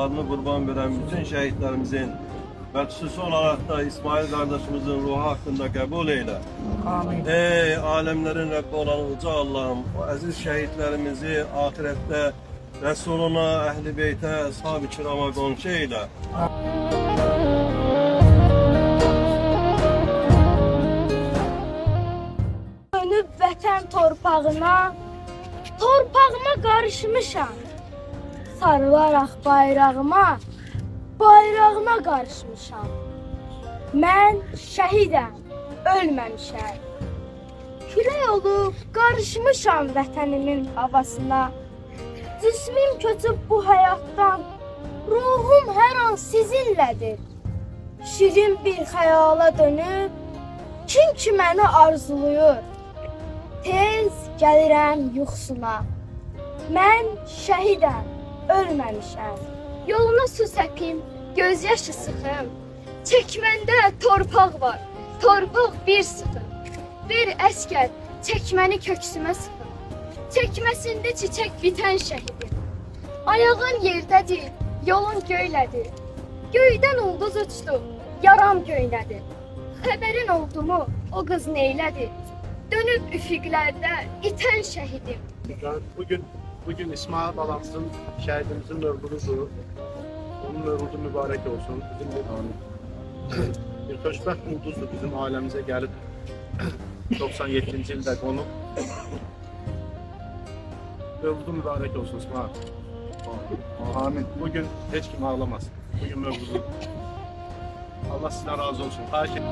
canlarını kurban veren bütün şehitlerimizin ve hususi olarak da İsmail kardeşimizin ruhu hakkında kabul eyle. Amin. Ey alemlerin Rabbi olan Uca Allah'ım, o aziz şehitlerimizi ahirette Resuluna, Ehl-i Beyt'e, Ashab-ı Kiram'a komşu eyle. Dönüb vətən torpağına, torpağıma qarışmışam. Sarılaraq bayrağıma, bayrağıma qarışmışam. Mən şəhidəm, ölməmişəm. Külək olub qarışmışam vətənimin havasına. Cismim köçüb bu həyatdan, ruhum hər an sizinlədir. Şirin bir xəyala dönüb, kim ki məni arzuluyur, tez gəlirəm yuxusuna. Mən şəhidəm, ölməmişəm. Yoluna su səpim, göz yaşı sıxım. Çəkməndə torpaq var, torpaq bir sıxım. Bir əskər çəkməni köksümə sıxım. Çəkməsində çiçək bitən şəhidim. Ayağın yerdədir, yolun göylədir. Göydən ulduz uçdu, yaram göynədir. Xəbərin oldu mu, o qız neylədir? Dönüb üfüqlərdə itən şəhidim. Bugün İsmail balamızın, şehidimizin mevlududur. Onun mevludu mübarek olsun. Bizim bir xoşbəxt ulduzdur bizim ailemize gelip 97. ildə qonub. Mevludu mübarek olsun İsmail. Amin. Bugün hiç kim ağlamasın. Bugün mevludu. Allah sizden razı olsun. Takip.